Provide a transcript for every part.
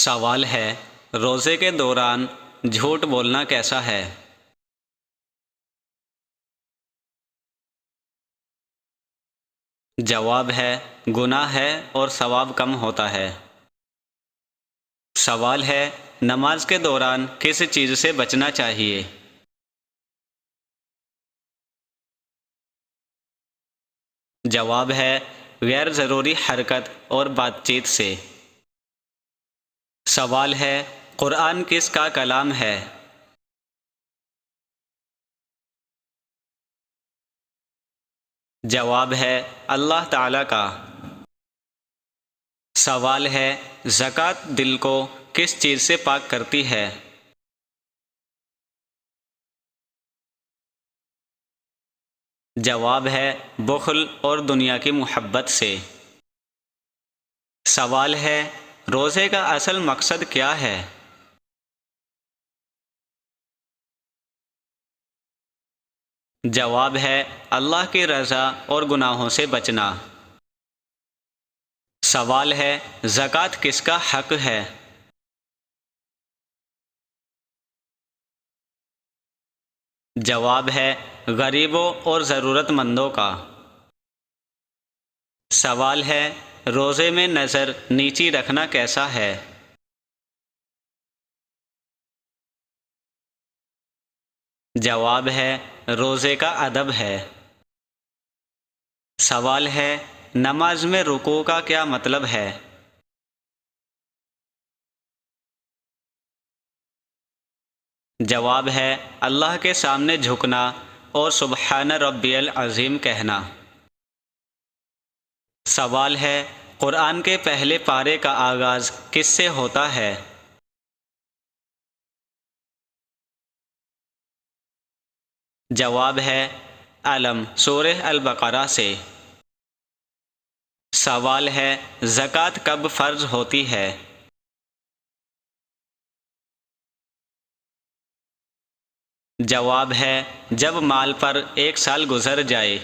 سوال ہے، روزے کے دوران جھوٹ بولنا کیسا ہے؟ جواب ہے، گناہ ہے اور ثواب کم ہوتا ہے۔ سوال ہے، نماز کے دوران کس چیز سے بچنا چاہیے؟ جواب ہے، غیر ضروری حرکت اور بات چیت سے۔ سوال ہے، قرآن کس کا کلام ہے؟ جواب ہے، اللہ تعالیٰ کا۔ سوال ہے، زکوٰۃ دل کو کس چیز سے پاک کرتی ہے؟ جواب ہے، بخل اور دنیا کی محبت سے۔ سوال ہے، روزے کا اصل مقصد کیا ہے؟ جواب ہے، اللہ کی رضا اور گناہوں سے بچنا۔ سوال ہے، زکوٰۃ کس کا حق ہے؟ جواب ہے، غریبوں اور ضرورت مندوں کا۔ سوال ہے، روزے میں نظر نیچی رکھنا کیسا ہے؟ جواب ہے، روزے کا ادب ہے۔ سوال ہے، نماز میں رکوع کا کیا مطلب ہے؟ جواب ہے، اللہ کے سامنے جھکنا اور سبحان ربی العظیم کہنا۔ سوال ہے، قرآن کے پہلے پارے کا آغاز کس سے ہوتا ہے؟ جواب ہے، علم سورہ البقرہ سے۔ سوال ہے، زکوٰۃ کب فرض ہوتی ہے؟ جواب ہے، جب مال پر 1 سال گزر جائے۔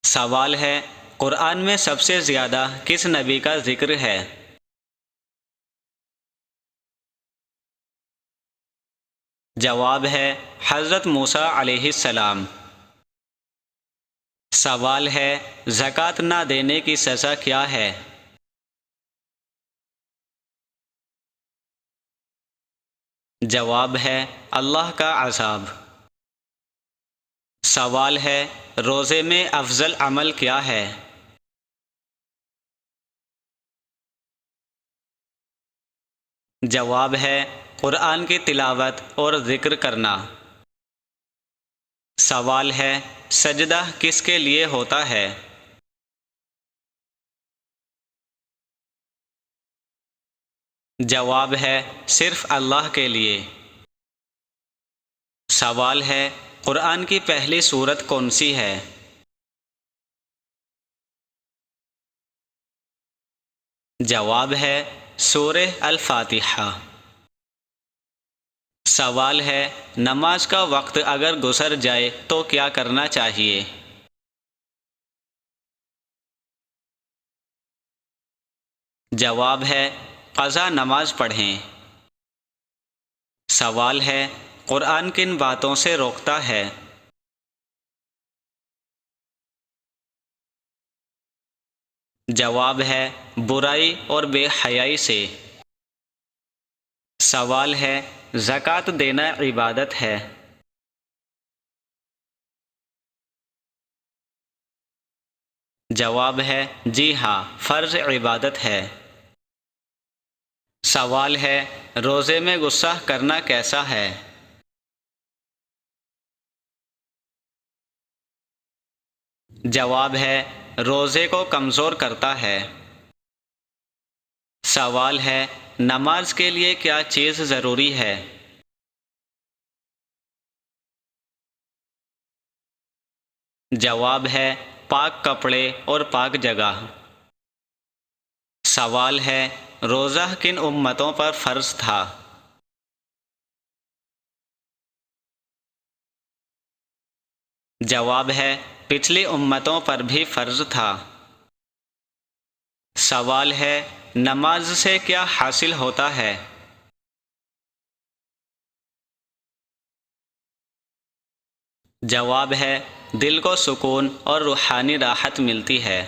سوال ہے، قرآن میں سب سے زیادہ کس نبی کا ذکر ہے؟ جواب ہے، حضرت موسیٰ علیہ السلام۔ سوال ہے، زکوٰۃ نہ دینے کی سزا کیا ہے؟ جواب ہے، اللہ کا عذاب۔ سوال ہے، روزے میں افضل عمل کیا ہے؟ جواب ہے، قرآن کی تلاوت اور ذکر کرنا۔ سوال ہے، سجدہ کس کے لیے ہوتا ہے؟ جواب ہے، صرف اللہ کے لیے۔ سوال ہے، قرآن کی پہلی سورت کون سی ہے؟ جواب ہے، سورہ الفاتحہ۔ سوال ہے، نماز کا وقت اگر گزر جائے تو کیا کرنا چاہیے؟ جواب ہے، قضا نماز پڑھیں۔ سوال ہے، قرآن کن باتوں سے روکتا ہے؟ جواب ہے، برائی اور بے حیائی سے۔ سوال ہے، زکوٰۃ دینا عبادت ہے؟ جواب ہے، جی ہاں، فرض عبادت ہے۔ سوال ہے، روزے میں غصہ کرنا کیسا ہے؟ جواب ہے، روزے کو کمزور کرتا ہے۔ سوال ہے، نماز کے لیے کیا چیز ضروری ہے؟ جواب ہے، پاک کپڑے اور پاک جگہ۔ سوال ہے، روزہ کن امتوں پر فرض تھا؟ جواب ہے، پچھلی امتوں پر بھی فرض تھا۔ سوال ہے نماز سے کیا حاصل ہوتا ہے؟ جواب ہے دل کو سکون اور روحانی راحت ملتی ہے۔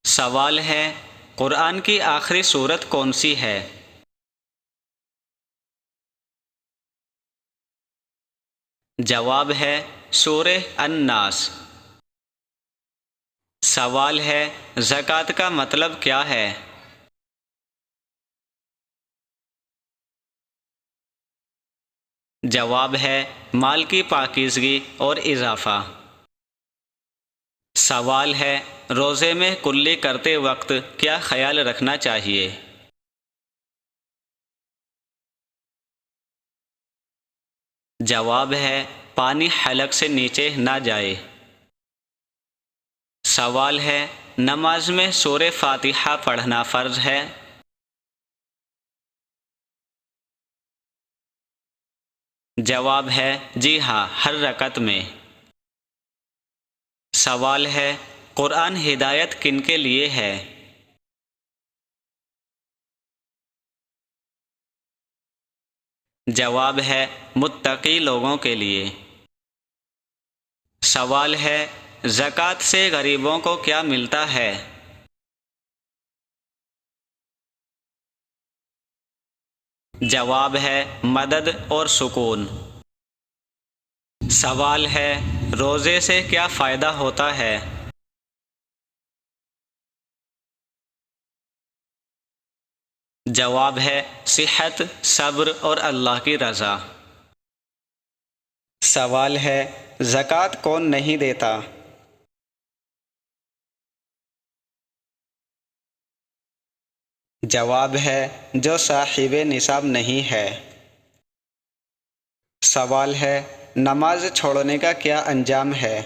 سوال ہے قرآن کی آخری سورت کون سی ہے؟ جواب ہے سورہ الناس۔ سوال ہے زکوٰۃ کا مطلب کیا ہے؟ جواب ہے مال کی پاکیزگی اور اضافہ۔ سوال ہے روزے میں کلی کرتے وقت کیا خیال رکھنا چاہیے؟ جواب ہے پانی حلق سے نیچے نہ جائے۔ سوال ہے نماز میں سورہ فاتحہ پڑھنا فرض ہے؟ جواب ہے جی ہاں، ہر رکعت میں۔ سوال ہے قرآن ہدایت کن کے لیے ہے؟ جواب ہے متقی لوگوں کے لیے۔ سوال ہے زکوٰۃ سے غریبوں کو کیا ملتا ہے؟ جواب ہے مدد اور سکون۔ سوال ہے روزے سے کیا فائدہ ہوتا ہے؟ جواب ہے صحت، صبر اور اللہ کی رضا۔ سوال ہے زکوٰۃ کون نہیں دیتا؟ جواب ہے جو صاحب نصاب نہیں ہے۔ سوال ہے نماز چھوڑنے کا کیا انجام ہے؟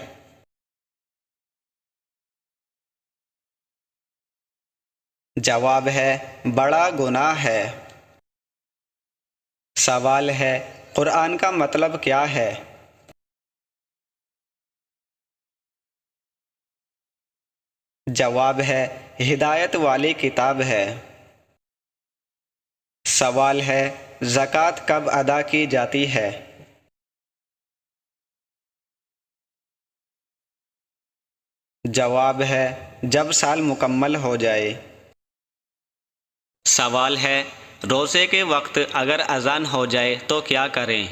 جواب ہے بڑا گناہ ہے۔ سوال ہے قرآن کا مطلب کیا ہے؟ جواب ہے ہدایت والی کتاب ہے۔ سوال ہے زکوٰۃ کب ادا کی جاتی ہے؟ جواب ہے جب سال مکمل ہو جائے۔ سوال ہے روزے کے وقت اگر اذان ہو جائے تو کیا کریں؟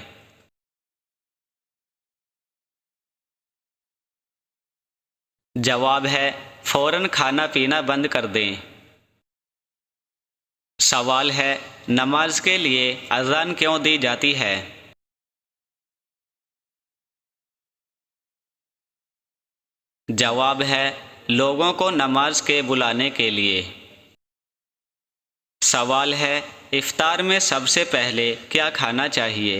جواب ہے فوراً کھانا پینا بند کر دیں۔ سوال ہے نماز کے لیے اذان کیوں دی جاتی ہے؟ جواب ہے لوگوں کو نماز کے بلانے کے لیے۔ سوال ہے افطار میں سب سے پہلے کیا کھانا چاہیے؟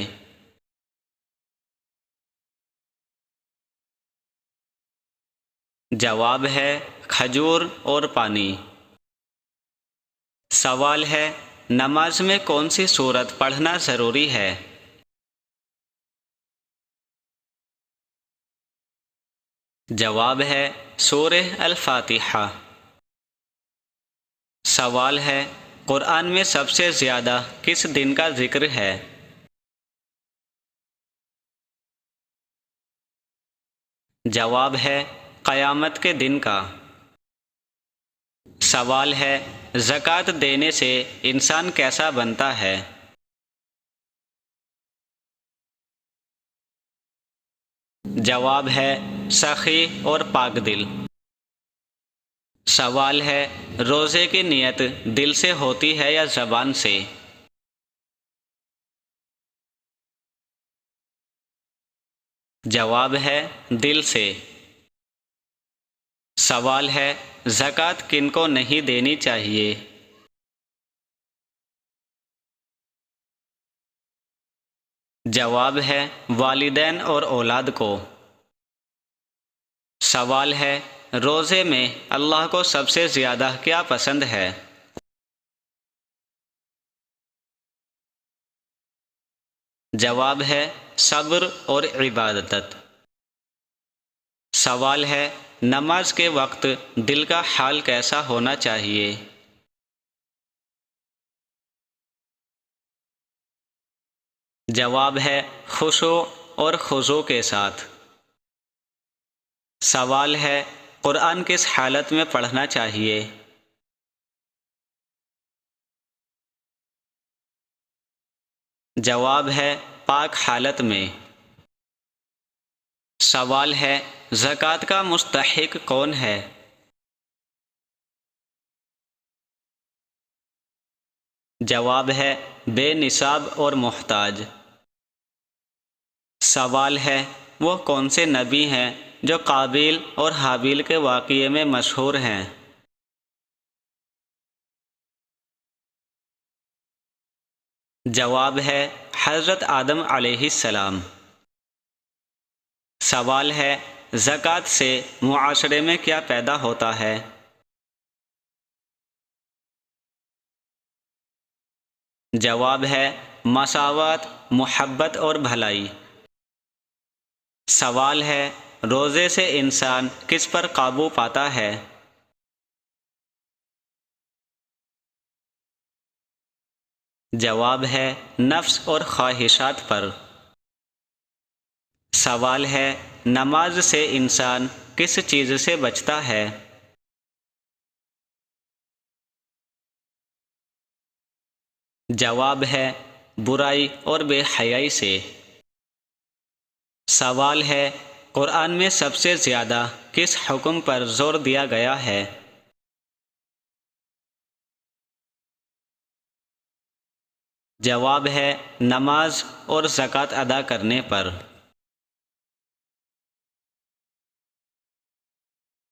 جواب ہے کھجور اور پانی۔ سوال ہے نماز میں کون سی سورت پڑھنا ضروری ہے؟ جواب ہے سورہ الفاتحہ۔ سوال ہے قرآن میں سب سے زیادہ کس دن کا ذکر ہے؟ جواب ہے قیامت کے دن کا۔ سوال ہے زکوٰۃ دینے سے انسان کیسا بنتا ہے؟ جواب ہے سخی اور پاک دل۔ سوال ہے روزے کی نیت دل سے ہوتی ہے یا زبان سے؟ جواب ہے دل سے۔ سوال ہے زکوٰۃ کن کو نہیں دینی چاہیے؟ جواب ہے والدین اور اولاد کو۔ سوال ہے روزے میں اللہ کو سب سے زیادہ کیا پسند ہے؟ جواب ہے صبر اور عبادت۔ سوال ہے نماز کے وقت دل کا حال کیسا ہونا چاہیے؟ جواب ہے خشوع اور خضوع کے ساتھ۔ سوال ہے قرآن کس حالت میں پڑھنا چاہیے؟ جواب ہے پاک حالت میں۔ سوال ہے زکوٰۃ کا مستحق کون ہے؟ جواب ہے بے نصاب اور محتاج۔ سوال ہے وہ کون سے نبی ہیں جو قابیل اور حابیل کے واقعے میں مشہور ہیں؟ جواب ہے حضرت آدم علیہ السلام۔ سوال ہے زکوٰۃ سے معاشرے میں کیا پیدا ہوتا ہے؟ جواب ہے مساوات، محبت اور بھلائی۔ سوال ہے روزے سے انسان کس پر قابو پاتا ہے؟ جواب ہے نفس اور خواہشات پر۔ سوال ہے نماز سے انسان کس چیز سے بچتا ہے؟ جواب ہے برائی اور بے حیائی سے۔ سوال ہے قرآن میں سب سے زیادہ کس حکم پر زور دیا گیا ہے؟ جواب ہے نماز اور زکوٰۃ ادا کرنے پر۔